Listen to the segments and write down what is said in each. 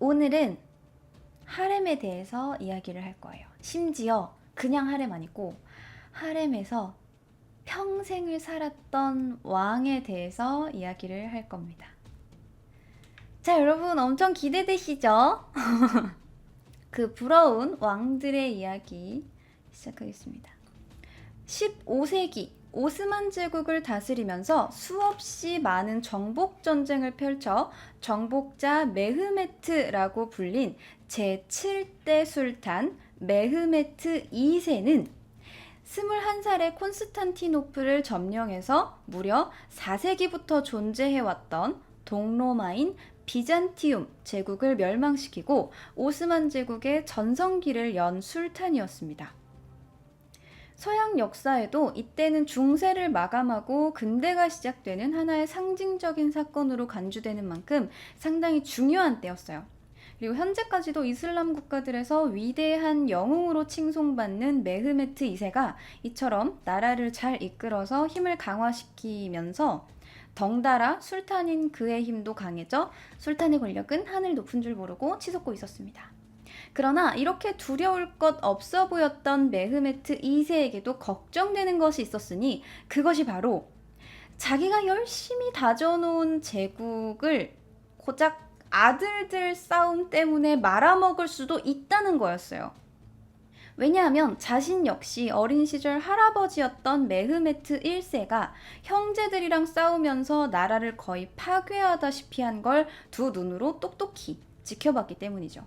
오늘은 하렘에 대해서 이야기를 할 거예요. 심지어 그냥 하렘 아니고 하렘에서 평생을 살았던 왕에 대해서 이야기를 할 겁니다. 자, 여러분 엄청 기대되시죠? 그 부러운 왕들의 이야기 시작하겠습니다. 15세기 오스만 제국을 다스리면서 수없이 많은 정복 전쟁을 펼쳐 정복자 메흐메트라고 불린 제7대 술탄 메흐메트 2세는 21살의 콘스탄티노플을 점령해서 무려 4세기부터 존재해왔던 동로마인 비잔티움 제국을 멸망시키고 오스만 제국의 전성기를 연 술탄이었습니다. 서양 역사에도 이때는 중세를 마감하고 근대가 시작되는 하나의 상징적인 사건으로 간주되는 만큼 상당히 중요한 때였어요. 그리고 현재까지도 이슬람 국가들에서 위대한 영웅으로 칭송받는 메흐메트 2세가 이처럼 나라를 잘 이끌어서 힘을 강화시키면서 덩달아 술탄인 그의 힘도 강해져 술탄의 권력은 하늘 높은 줄 모르고 치솟고 있었습니다. 그러나 이렇게 두려울 것 없어 보였던 메흐메트 2세에게도 걱정되는 것이 있었으니 그것이 바로 자기가 열심히 다져놓은 제국을 고작 아들들 싸움 때문에 말아먹을 수도 있다는 거였어요. 왜냐하면 자신 역시 어린 시절 할아버지였던 메흐메트 1세가 형제들이랑 싸우면서 나라를 거의 파괴하다시피 한 걸 두 눈으로 똑똑히 지켜봤기 때문이죠.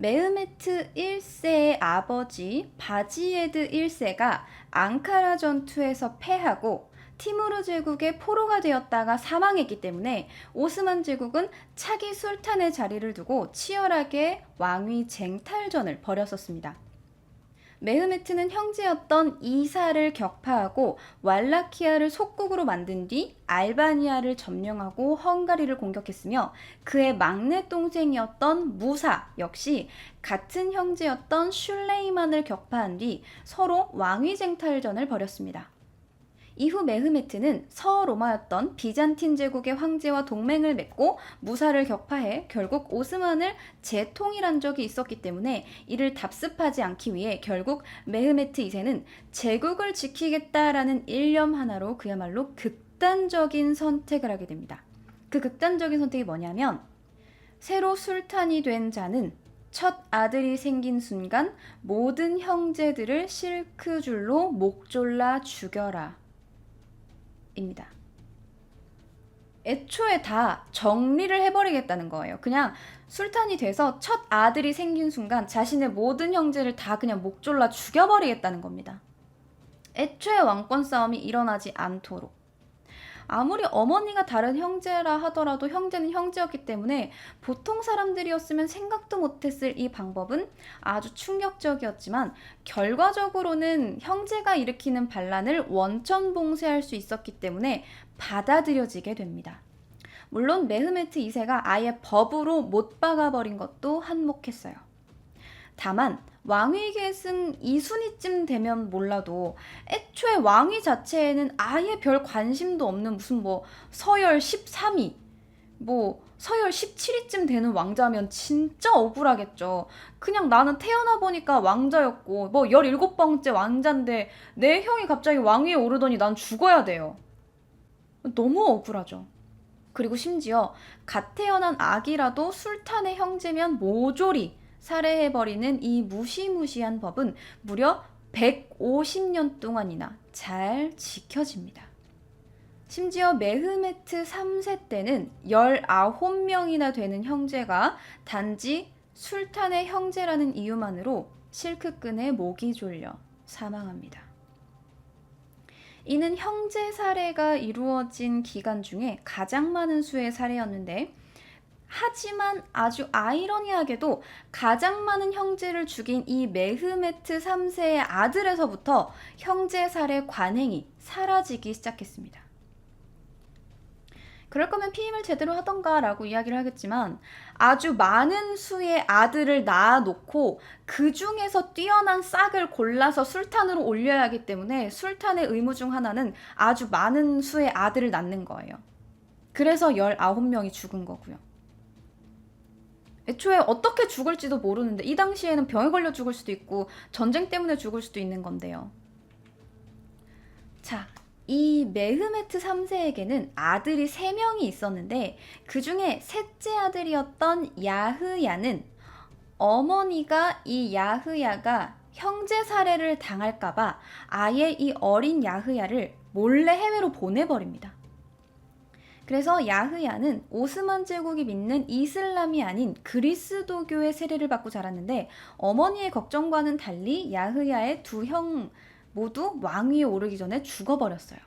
메흐메트 1세의 아버지 바지예드 1세가 앙카라 전투에서 패하고 티무르 제국의 포로가 되었다가 사망했기 때문에 오스만 제국은 차기 술탄의 자리를 두고 치열하게 왕위 쟁탈전을 벌였었습니다. 메흐메트는 형제였던 이사를 격파하고 왈라키아를 속국으로 만든 뒤 알바니아를 점령하고 헝가리를 공격했으며 그의 막내 동생이었던 무사 역시 같은 형제였던 슐레이만을 격파한 뒤 서로 왕위 쟁탈전을 벌였습니다. 이후 메흐메트는 서로마였던 비잔틴 제국의 황제와 동맹을 맺고 무사를 격파해 결국 오스만을 재통일한 적이 있었기 때문에 이를 답습하지 않기 위해 결국 메흐메트 2세는 제국을 지키겠다라는 일념 하나로 그야말로 극단적인 선택을 하게 됩니다. 그 극단적인 선택이 뭐냐면 새로 술탄이 된 자는 첫 아들이 생긴 순간 모든 형제들을 실크줄로 목 졸라 죽여라. 입니다. 애초에 다 정리를 해버리겠다는 거예요. 그냥 술탄이 돼서 첫 아들이 생긴 순간 자신의 모든 형제를 다 그냥 목 졸라 죽여버리겠다는 겁니다. 애초에 왕권 싸움이 일어나지 않도록. 아무리 어머니가 다른 형제라 하더라도 형제는 형제였기 때문에 보통 사람들이었으면 생각도 못했을 이 방법은 아주 충격적이었지만 결과적으로는 형제가 일으키는 반란을 원천 봉쇄할 수 있었기 때문에 받아들여지게 됩니다. 물론 메흐메트 2세가 아예 법으로 못 박아버린 것도 한몫했어요. 다만 왕위 계승 2순위쯤 되면 몰라도 애초에 왕위 자체에는 아예 별 관심도 없는 무슨 서열 13위, 서열 17위쯤 되는 왕자면 진짜 억울하겠죠. 그냥 나는 태어나 보니까 왕자였고 17번째 왕자인데 내 형이 갑자기 왕위에 오르더니 난 죽어야 돼요. 너무 억울하죠. 그리고 심지어 갓 태어난 아기라도 술탄의 형제면 모조리 살해해버리는 이 무시무시한 법은 무려 150년 동안이나 잘 지켜집니다. 심지어 메흐메트 3세 때는 19명이나 되는 형제가 단지 술탄의 형제라는 이유만으로 실크끈에 목이 졸려 사망합니다. 이는 형제 살해가 이루어진 기간 중에 가장 많은 수의 살해였는데 하지만 아주 아이러니하게도 가장 많은 형제를 죽인 이 메흐메트 3세의 아들에서부터 형제 살해 관행이 사라지기 시작했습니다. 그럴 거면 피임을 제대로 하던가 라고 이야기를 하겠지만 아주 많은 수의 아들을 낳아놓고 그 중에서 뛰어난 싹을 골라서 술탄으로 올려야 하기 때문에 술탄의 의무 중 하나는 아주 많은 수의 아들을 낳는 거예요. 그래서 19명이 죽은 거고요. 애초에 어떻게 죽을지도 모르는데 이 당시에는 병에 걸려 죽을 수도 있고 전쟁 때문에 죽을 수도 있는 건데요. 자, 이 메흐메트 3세에게는 아들이 3명이 있었는데 그 중에 셋째 아들이었던 야흐야는 어머니가 이 야흐야가 형제 살해를 당할까봐 아예 이 어린 야흐야를 몰래 해외로 보내버립니다. 그래서 야흐야는 오스만 제국이 믿는 이슬람이 아닌 그리스도교의 세례를 받고 자랐는데 어머니의 걱정과는 달리 야흐야의 2형 모두 왕위에 오르기 전에 죽어버렸어요.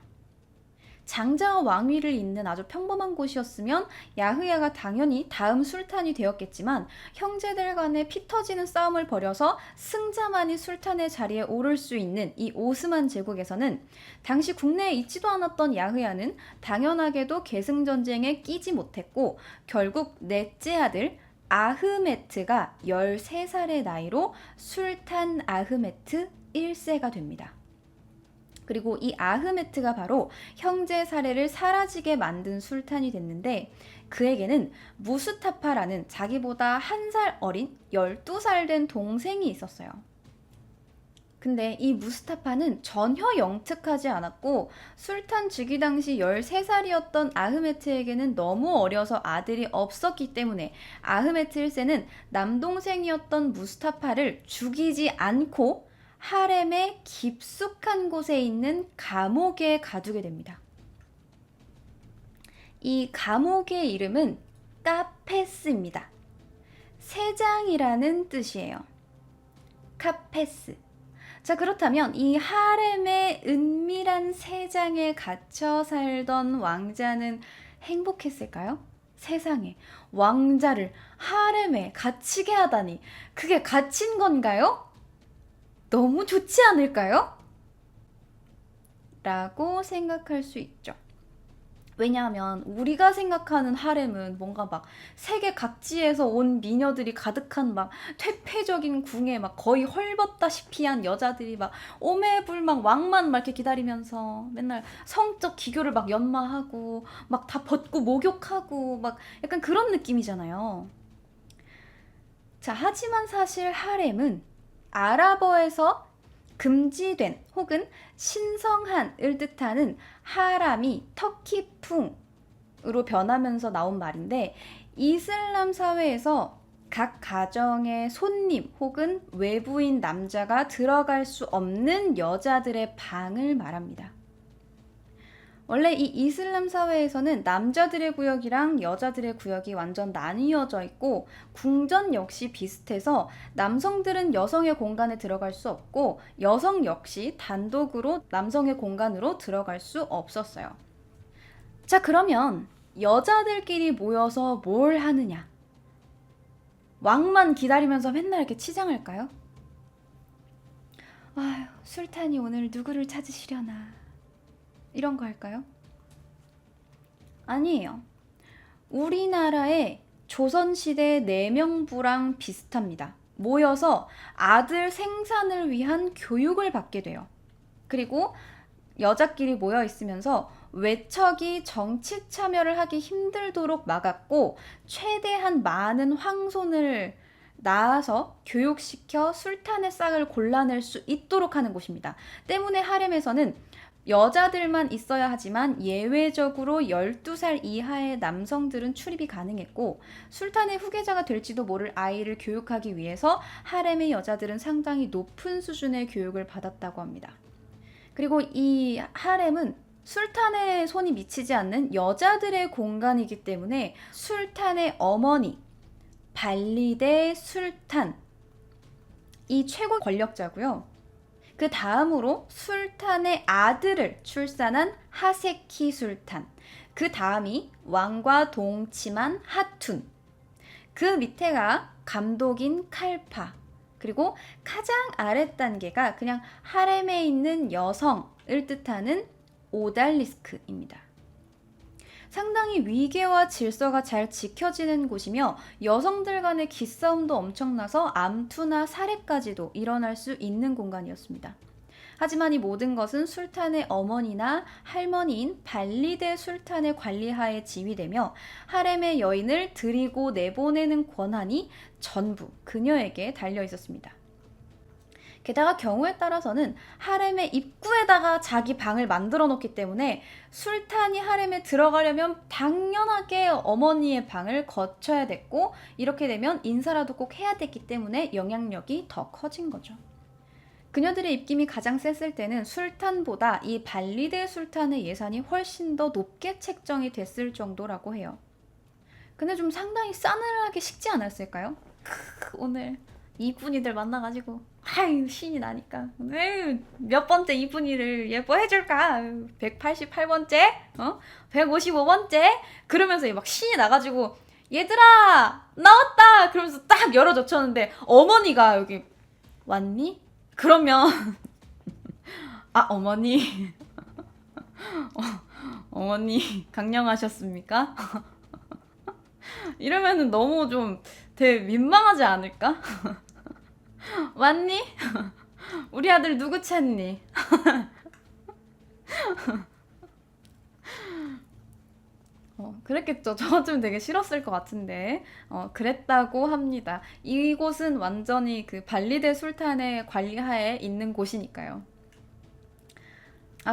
장자와 왕위를 잇는 아주 평범한 곳이었으면 야흐야가 당연히 다음 술탄이 되었겠지만 형제들 간의 피 터지는 싸움을 벌여서 승자만이 술탄의 자리에 오를 수 있는 이 오스만 제국에서는 당시 국내에 있지도 않았던 야흐야는 당연하게도 계승전쟁에 끼지 못했고 결국 넷째 아들 아흐메트가 13살의 나이로 술탄 아흐메트 1세가 됩니다. 그리고 이 아흐메트가 바로 형제 살해를 사라지게 만든 술탄이 됐는데 그에게는 무스타파라는 자기보다 1살 어린 12살 된 동생이 있었어요. 근데 이 무스타파는 전혀 영특하지 않았고 술탄 즉위 당시 13살이었던 아흐메트에게는 너무 어려서 아들이 없었기 때문에 아흐메트 1세는 남동생이었던 무스타파를 죽이지 않고 하렘의 깊숙한 곳에 있는 감옥에 가두게 됩니다. 이 감옥의 이름은 카페스입니다. 세장이라는 뜻이에요. 카페스. 자, 그렇다면 이 하렘의 은밀한 세장에 갇혀 살던 왕자는 행복했을까요? 세상에 왕자를 하렘에 갇히게 하다니 그게 갇힌 건가요? 너무 좋지 않을까요? 라고 생각할 수 있죠. 왜냐하면 우리가 생각하는 하렘은 뭔가 막 세계 각지에서 온 미녀들이 가득한 막 퇴폐적인 궁에 막 거의 헐벗다시피 한 여자들이 막 오매불망 왕만 막 이렇게 기다리면서 맨날 성적 기교를 막 연마하고 막 다 벗고 목욕하고 막 약간 그런 느낌이잖아요. 자, 하지만 사실 하렘은 아랍어에서 금지된 혹은 신성한을 뜻하는 하람이 터키풍으로 변하면서 나온 말인데 이슬람 사회에서 각 가정의 손님 혹은 외부인 남자가 들어갈 수 없는 여자들의 방을 말합니다. 원래 이 이슬람 사회에서는 남자들의 구역이랑 여자들의 구역이 완전 나뉘어져 있고 궁전 역시 비슷해서 남성들은 여성의 공간에 들어갈 수 없고 여성 역시 단독으로 남성의 공간으로 들어갈 수 없었어요. 자, 그러면 여자들끼리 모여서 뭘 하느냐? 왕만 기다리면서 맨날 이렇게 치장할까요? 아휴, 술탄이 오늘 누구를 찾으시려나? 이런 거 할까요? 아니에요. 우리나라의 조선시대 내명부랑 비슷합니다. 모여서 아들 생산을 위한 교육을 받게 돼요. 그리고 여자끼리 모여 있으면서 외척이 정치 참여를 하기 힘들도록 막았고 최대한 많은 황손을 낳아서 교육시켜 술탄의 싹을 골라낼 수 있도록 하는 곳입니다. 때문에 하렘에서는 여자들만 있어야 하지만 예외적으로 12살 이하의 남성들은 출입이 가능했고 술탄의 후계자가 될지도 모를 아이를 교육하기 위해서 하렘의 여자들은 상당히 높은 수준의 교육을 받았다고 합니다. 그리고 이 하렘은 술탄의 손이 미치지 않는 여자들의 공간이기 때문에 술탄의 어머니, 발리데 술탄, 이 최고 권력자고요. 그 다음으로 술탄의 아들을 출산한 하세키 술탄, 그 다음이 왕과 동침한 하툰, 그 밑에가 감독인 칼파, 그리고 가장 아랫 단계가 그냥 하렘에 있는 여성을 뜻하는 오달리스크입니다. 상당히 위계와 질서가 잘 지켜지는 곳이며 여성들 간의 기싸움도 엄청나서 암투나 살해까지도 일어날 수 있는 공간이었습니다. 하지만 이 모든 것은 술탄의 어머니나 할머니인 발리데 술탄의 관리하에 지휘되며 하렘의 여인을 들이고 내보내는 권한이 전부 그녀에게 달려 있었습니다. 게다가 경우에 따라서는 하렘의 입구에다가 자기 방을 만들어 놓기 때문에 술탄이 하렘에 들어가려면 당연하게 어머니의 방을 거쳐야 됐고, 이렇게 되면 인사라도 꼭 해야 됐기 때문에 영향력이 더 커진 거죠. 그녀들의 입김이 가장 셌을 때는 술탄보다 이 발리데 술탄의 예산이 훨씬 더 높게 책정이 됐을 정도라고 해요. 근데 좀 상당히 싸늘하게 식지 않았을까요? 오늘 이쁜이들 만나가지고 아유 신이 나니까 몇 번째 이쁜이를 예뻐해줄까? 188번째? 155번째? 그러면서 막 신이 나가지고 얘들아 나왔다! 그러면서 딱 열어젖혔는데 어머니가 여기 왔니? 그러면 아 어머니 어머니 강령하셨습니까? 이러면은 너무 좀 되게 민망하지 않을까? 왔니? 우리 아들 누구 찾니? 그랬겠죠. 저 같으면 되게 싫었을 것 같은데 그랬다고 합니다. 이곳은 완전히 그 발리데 술탄의 관리하에 있는 곳이니까요.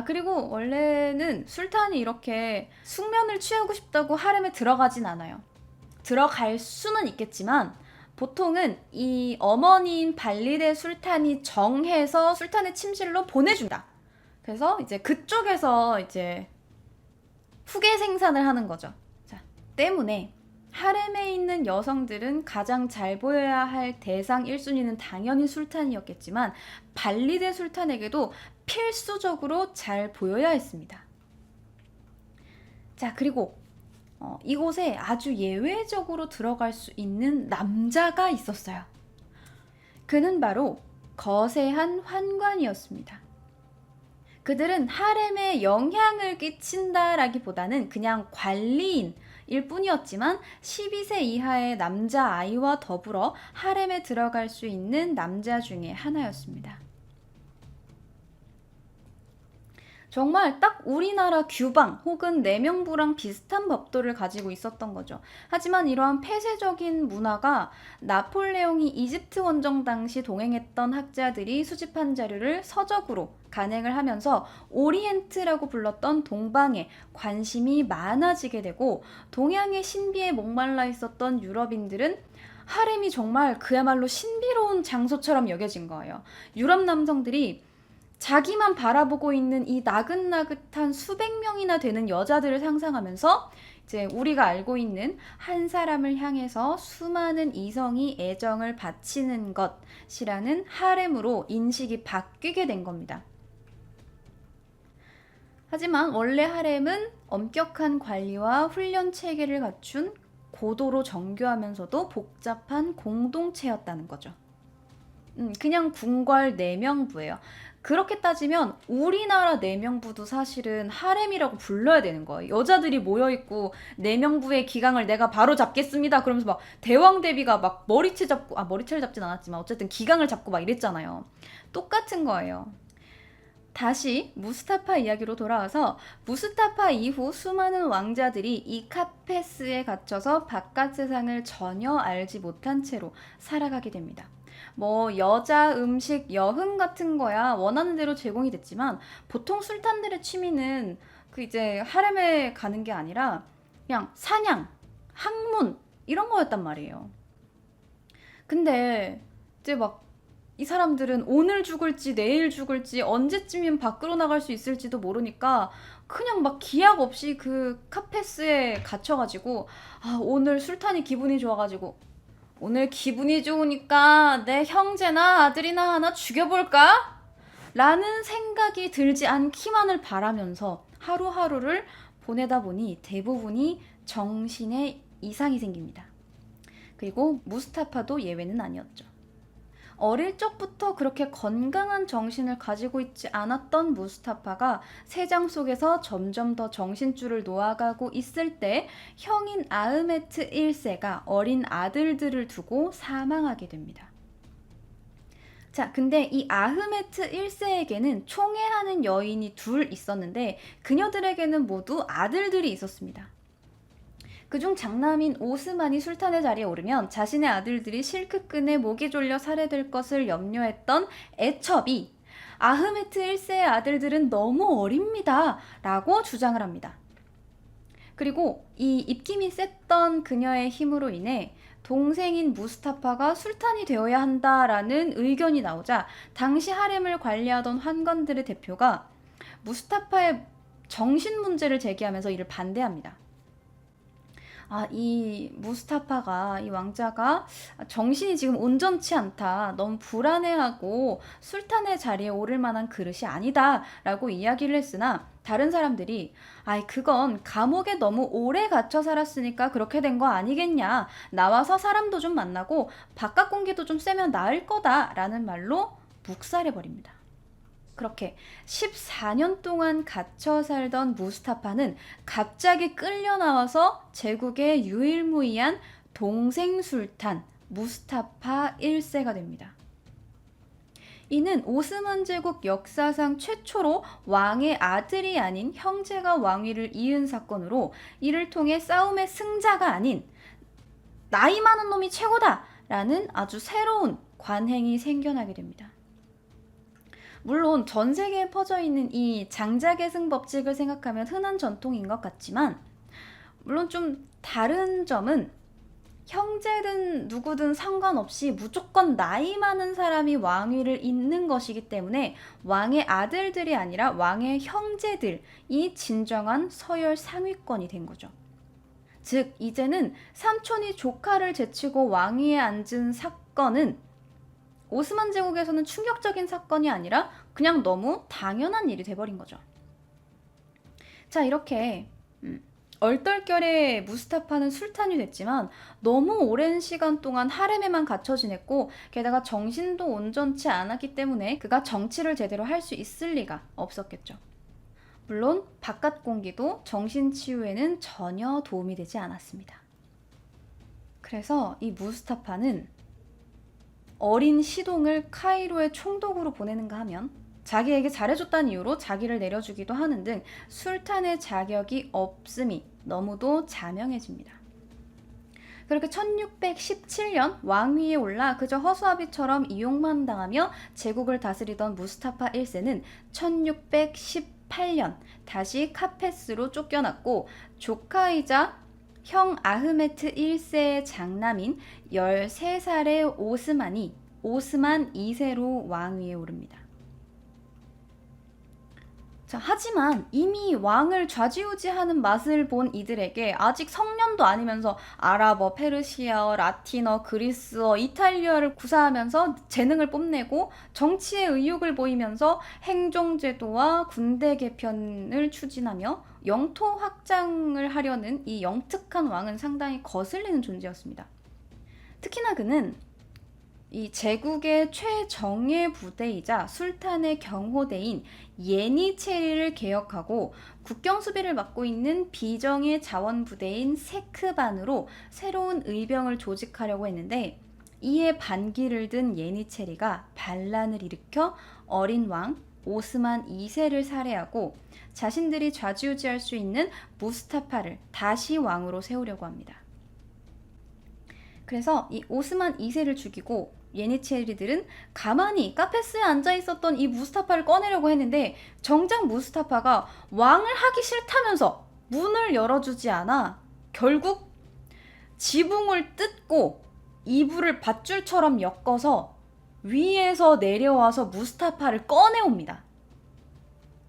그리고 원래는 술탄이 이렇게 숙면을 취하고 싶다고 하렘에 들어가진 않아요. 들어갈 수는 있겠지만 보통은 이 어머니인 발리데 술탄이 정해서 술탄의 침실로 보내준다. 그래서 이제 그쪽에서 이제 후계 생산을 하는 거죠. 자, 때문에 하렘에 있는 여성들은 가장 잘 보여야 할 대상 1순위는 당연히 술탄이었겠지만 발리데 술탄에게도 필수적으로 잘 보여야 했습니다. 자, 그리고 이곳에 아주 예외적으로 들어갈 수 있는 남자가 있었어요. 그는 바로 거세한 환관이었습니다. 그들은 하렘에 영향을 끼친다라기보다는 그냥 관리인일 뿐이었지만 12세 이하의 남자아이와 더불어 하렘에 들어갈 수 있는 남자 중에 하나였습니다. 정말 딱 우리나라 규방 혹은 내명부랑 비슷한 법도를 가지고 있었던 거죠. 하지만 이러한 폐쇄적인 문화가 나폴레옹이 이집트 원정 당시 동행했던 학자들이 수집한 자료를 서적으로 간행을 하면서 오리엔트라고 불렀던 동방에 관심이 많아지게 되고, 동양의 신비에 목말라 있었던 유럽인들은 하렘이 정말 그야말로 신비로운 장소처럼 여겨진 거예요. 유럽 남성들이 자기만 바라보고 있는 이 나긋나긋한 수백 명이나 되는 여자들을 상상하면서 이제 우리가 알고 있는 한 사람을 향해서 수많은 이성이 애정을 바치는 것이라는 하렘으로 인식이 바뀌게 된 겁니다. 하지만 원래 하렘은 엄격한 관리와 훈련 체계를 갖춘 고도로 정교하면서도 복잡한 공동체였다는 거죠. 그냥 궁궐 내명부예요. 그렇게 따지면 우리나라 내명부도 사실은 하렘이라고 불러야 되는 거예요. 여자들이 모여있고 내명부의 기강을 내가 바로 잡겠습니다 그러면서 막 대왕 대비가 막 머리채 잡고, 머리채를 잡진 않았지만 어쨌든 기강을 잡고 막 이랬잖아요. 똑같은 거예요. 다시 무스타파 이야기로 돌아와서 무스타파 이후 수많은 왕자들이 이 카페스에 갇혀서 바깥 세상을 전혀 알지 못한 채로 살아가게 됩니다. 여자 음식, 여흥 같은 거야 원하는 대로 제공이 됐지만 보통 술탄들의 취미는 그 이제 하렘에 가는 게 아니라 그냥 사냥, 학문 이런 거였단 말이에요. 근데 이제 막 이 사람들은 오늘 죽을지 내일 죽을지 언제쯤이면 밖으로 나갈 수 있을지도 모르니까 그냥 막 기약 없이 그 카페스에 갇혀가지고 오늘 술탄이 기분이 좋아가지고 오늘 기분이 좋으니까 내 형제나 아들이나 하나 죽여볼까? 라는 생각이 들지 않기만을 바라면서 하루하루를 보내다 보니 대부분이 정신에 이상이 생깁니다. 그리고 무스타파도 예외는 아니었죠. 어릴 적부터 그렇게 건강한 정신을 가지고 있지 않았던 무스타파가 세장 속에서 점점 더 정신줄을 놓아가고 있을 때 형인 아흐메트 1세가 어린 아들들을 두고 사망하게 됩니다. 자, 근데 이 아흐메트 1세에게는 총애하는 여인이 둘 있었는데 그녀들에게는 모두 아들들이 있었습니다. 그중 장남인 오스만이 술탄의 자리에 오르면 자신의 아들들이 실크끈에 목이 졸려 살해될 것을 염려했던 애첩이 아흐메트 1세의 아들들은 너무 어립니다 라고 주장을 합니다. 그리고 이 입김이 셌던 그녀의 힘으로 인해 동생인 무스타파가 술탄이 되어야 한다라는 의견이 나오자 당시 하렘을 관리하던 환관들의 대표가 무스타파의 정신 문제를 제기하면서 이를 반대합니다. 이 무스타파가, 이 왕자가 정신이 지금 온전치 않다. 너무 불안해하고 술탄의 자리에 오를 만한 그릇이 아니다. 라고 이야기를 했으나 다른 사람들이 그건 감옥에 너무 오래 갇혀 살았으니까 그렇게 된 거 아니겠냐. 나와서 사람도 좀 만나고 바깥 공기도 좀 쐬면 나을 거다. 라는 말로 묵살해버립니다. 그렇게 14년 동안 갇혀 살던 무스타파는 갑자기 끌려 나와서 제국의 유일무이한 동생 술탄 무스타파 1세가 됩니다. 이는 오스만 제국 역사상 최초로 왕의 아들이 아닌 형제가 왕위를 이은 사건으로 이를 통해 싸움의 승자가 아닌 나이 많은 놈이 최고다! 라는 아주 새로운 관행이 생겨나게 됩니다. 물론 전 세계에 퍼져 있는 이 장자계승 법칙을 생각하면 흔한 전통인 것 같지만 물론 좀 다른 점은 형제든 누구든 상관없이 무조건 나이 많은 사람이 왕위를 잇는 것이기 때문에 왕의 아들들이 아니라 왕의 형제들이 진정한 서열 상위권이 된 거죠. 즉 이제는 삼촌이 조카를 제치고 왕위에 앉은 사건은 오스만 제국에서는 충격적인 사건이 아니라 그냥 너무 당연한 일이 돼버린 거죠. 자, 이렇게 얼떨결에 무스타파는 술탄이 됐지만 너무 오랜 시간 동안 하렘에만 갇혀 지냈고 게다가 정신도 온전치 않았기 때문에 그가 정치를 제대로 할 수 있을 리가 없었겠죠. 물론 바깥 공기도 정신 치유에는 전혀 도움이 되지 않았습니다. 그래서 이 무스타파는 어린 시동을 카이로에 총독으로 보내는가 하면 자기에게 잘해줬다는 이유로 자기를 내려주기도 하는 등 술탄의 자격이 없음이 너무도 자명해집니다. 그렇게 1617년 왕위에 올라 그저 허수아비처럼 이용만 당하며 제국을 다스리던 무스타파 1세는 1618년 다시 카페스로 쫓겨났고 조카이자 형 아흐메트 1세의 장남인 13살의 오스만이 오스만 2세로 왕위에 오릅니다. 자, 하지만 이미 왕을 좌지우지하는 맛을 본 이들에게 아직 성년도 아니면서 아랍어, 페르시아어, 라틴어, 그리스어, 이탈리아를 구사하면서 재능을 뽐내고 정치에 의욕을 보이면서 행정제도와 군대 개편을 추진하며 영토 확장을 하려는 이 영특한 왕은 상당히 거슬리는 존재였습니다. 특히나 그는 이 제국의 최정예 부대이자 술탄의 경호대인 예니체리를 개혁하고 국경 수비를 맡고 있는 비정예 자원부대인 세크반으로 새로운 의병을 조직하려고 했는데 이에 반기를 든 예니체리가 반란을 일으켜 어린 왕 오스만 2세를 살해하고 자신들이 좌지우지할 수 있는 무스타파를 다시 왕으로 세우려고 합니다. 그래서 이 오스만 2세를 죽이고 예니체리들은 가만히 카페스에 앉아있었던 이 무스타파를 꺼내려고 했는데 정작 무스타파가 왕을 하기 싫다면서 문을 열어주지 않아 결국 지붕을 뜯고 이불을 밧줄처럼 엮어서 위에서 내려와서 무스타파를 꺼내옵니다.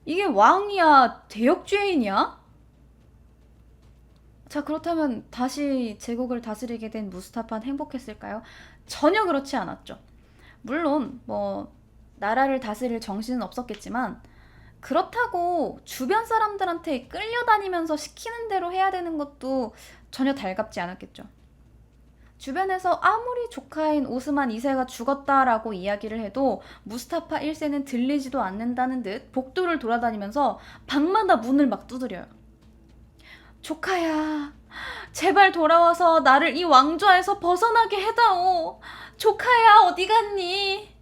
이게 왕이야? 대역죄인이야? 자, 그렇다면 다시 제국을 다스리게 된 무스타파는 행복했을까요? 전혀 그렇지 않았죠. 물론 나라를 다스릴 정신은 없었겠지만 그렇다고 주변 사람들한테 끌려다니면서 시키는 대로 해야 되는 것도 전혀 달갑지 않았겠죠. 주변에서 아무리 조카인 오스만 2세가 죽었다라고 이야기를 해도 무스타파 1세는 들리지도 않는다는 듯 복도를 돌아다니면서 방마다 문을 막 두드려요. 조카야, 제발 돌아와서 나를 이 왕좌에서 벗어나게 해다오. 조카야, 어디 갔니?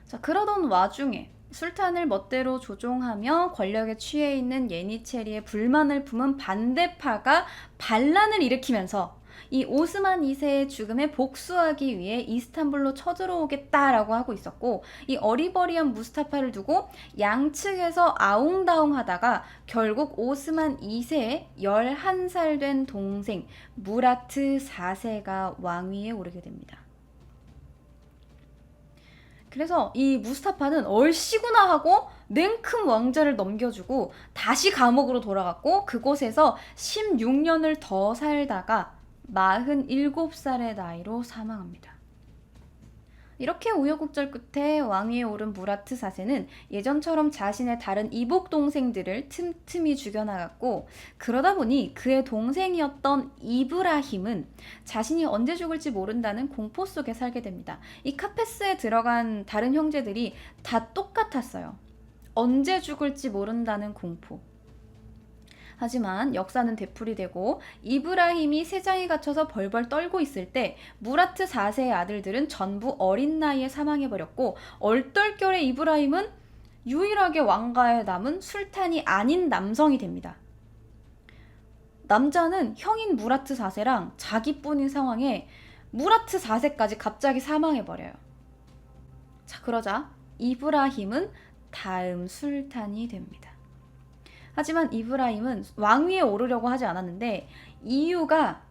자, 그러던 와중에 술탄을 멋대로 조종하며 권력에 취해 있는 예니체리의 불만을 품은 반대파가 반란을 일으키면서 이 오스만 2세의 죽음에 복수하기 위해 이스탄불로 쳐들어오겠다라고 하고 있었고, 이 어리버리한 무스타파를 두고 양측에서 아웅다웅하다가 결국 오스만 2세의 11살 된 동생 무라트 4세가 왕위에 오르게 됩니다. 그래서 이 무스타파는 얼씨구나 하고 냉큼 왕자를 넘겨주고 다시 감옥으로 돌아갔고, 그곳에서 16년을 더 살다가 47살의 나이로 사망합니다. 이렇게 우여곡절 끝에 왕위에 오른 무라트 4세는 예전처럼 자신의 다른 이복 동생들을 틈틈이 죽여나갔고, 그러다 보니 그의 동생이었던 이브라힘은 자신이 언제 죽을지 모른다는 공포 속에 살게 됩니다. 이 카페스에 들어간 다른 형제들이 다 똑같았어요. 언제 죽을지 모른다는 공포. 하지만 역사는 되풀이되고 이브라힘이 세장에 갇혀서 벌벌 떨고 있을 때 무라트 4세의 아들들은 전부 어린 나이에 사망해버렸고, 얼떨결에 이브라힘은 유일하게 왕가에 남은 술탄이 아닌 남성이 됩니다. 남자는 형인 무라트 4세랑 자기뿐인 상황에 무라트 4세까지 갑자기 사망해버려요. 자, 그러자 이브라힘은 다음 술탄이 됩니다. 하지만 이브라힘은 왕위에 오르려고 하지 않았는데, 이유가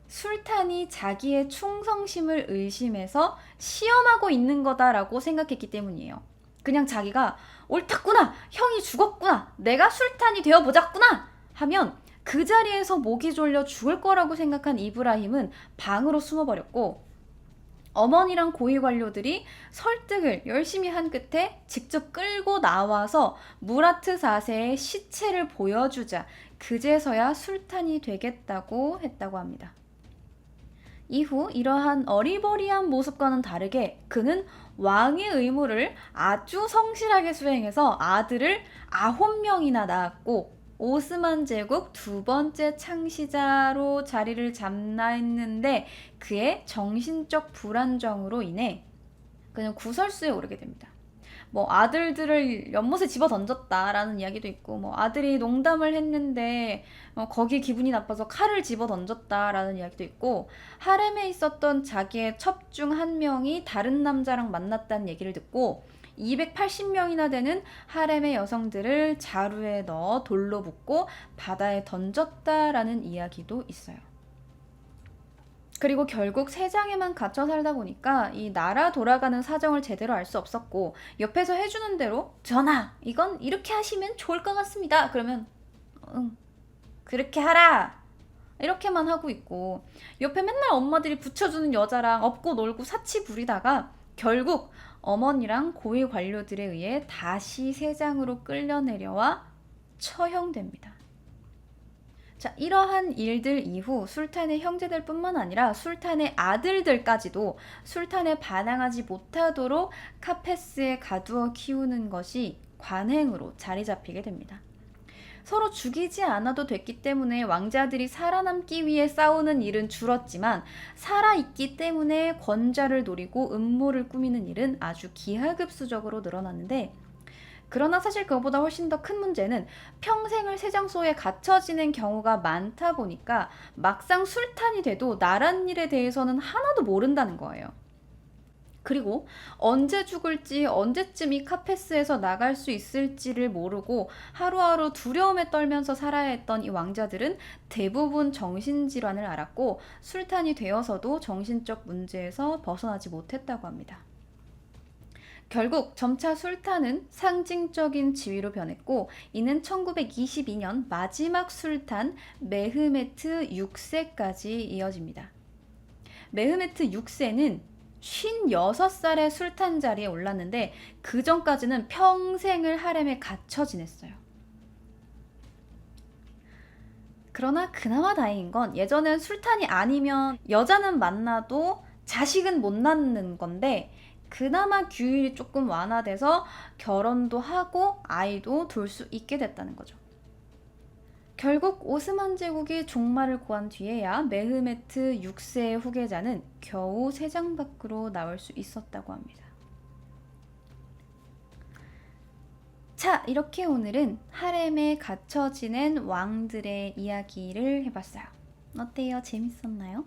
술탄이 자기의 충성심을 의심해서 시험하고 있는 거다라고 생각했기 때문이에요. 그냥 자기가 옳았구나, 형이 죽었구나, 내가 술탄이 되어보자꾸나 하면 그 자리에서 목이 졸려 죽을 거라고 생각한 이브라힘은 방으로 숨어버렸고, 어머니랑 고위 관료들이 설득을 열심히 한 끝에 직접 끌고 나와서 무라트 4세의 시체를 보여주자 그제서야 술탄이 되겠다고 했다고 합니다. 이후 이러한 어리버리한 모습과는 다르게 그는 왕의 의무를 아주 성실하게 수행해서 아들을 9명이나 낳았고, 오스만 제국 두 번째 창시자로 자리를 잡나 했는데, 그의 정신적 불안정으로 인해 그냥 구설수에 오르게 됩니다. 뭐 아들들을 연못에 집어 던졌다라는 이야기도 있고, 뭐 아들이 농담을 했는데 거기 기분이 나빠서 칼을 집어 던졌다라는 이야기도 있고, 하렘에 있었던 자기의 첩 중 한 명이 다른 남자랑 만났다는 얘기를 듣고 280명이나 되는 하렘의 여성들을 자루에 넣어 돌로 붓고 바다에 던졌다라는 이야기도 있어요. 그리고 결국 세장에만 갇혀 살다 보니까 이 나라 돌아가는 사정을 제대로 알 수 없었고, 옆에서 해주는 대로 전하, 이건 이렇게 하시면 좋을 것 같습니다. 그러면 응, 그렇게 하라, 이렇게만 하고 있고, 옆에 맨날 엄마들이 붙여주는 여자랑 업고 놀고 사치 부리다가 결국 어머니랑 고위 관료들에 의해 다시 세장으로 끌려 내려와 처형됩니다. 자, 이러한 일들 이후 술탄의 형제들 뿐만 아니라 술탄의 아들들까지도 술탄에 반항하지 못하도록 카페스에 가두어 키우는 것이 관행으로 자리 잡히게 됩니다. 서로 죽이지 않아도 됐기 때문에 왕자들이 살아남기 위해 싸우는 일은 줄었지만, 살아있기 때문에 권좌를 노리고 음모를 꾸미는 일은 아주 기하급수적으로 늘어났는데, 그러나 사실 그것보다 훨씬 더 큰 문제는 평생을 세장소에 갇혀지는 경우가 많다 보니까 막상 술탄이 돼도 나란 일에 대해서는 하나도 모른다는 거예요. 그리고 언제 죽을지, 언제쯤 이 카페스에서 나갈 수 있을지를 모르고 하루하루 두려움에 떨면서 살아야 했던 이 왕자들은 대부분 정신질환을 앓았고, 술탄이 되어서도 정신적 문제에서 벗어나지 못했다고 합니다. 결국 점차 술탄은 상징적인 지위로 변했고, 이는 1922년 마지막 술탄 메흐메트 6세까지 이어집니다. 메흐메트 6세는 56살의 술탄 자리에 올랐는데, 그 전까지는 평생을 하렘에 갇혀 지냈어요. 그러나 그나마 다행인 건, 예전엔 술탄이 아니면 여자는 만나도 자식은 못 낳는 건데, 그나마 규율이 조금 완화돼서 결혼도 하고 아이도 둘 수 있게 됐다는 거죠. 결국 오스만 제국이 종말을 고한 뒤에야 메흐메트 6세의 후계자는 겨우 세장 밖으로 나올 수 있었다고 합니다. 자, 이렇게 오늘은 하렘에 갇혀 지낸 왕들의 이야기를 해봤어요. 어때요? 재밌었나요?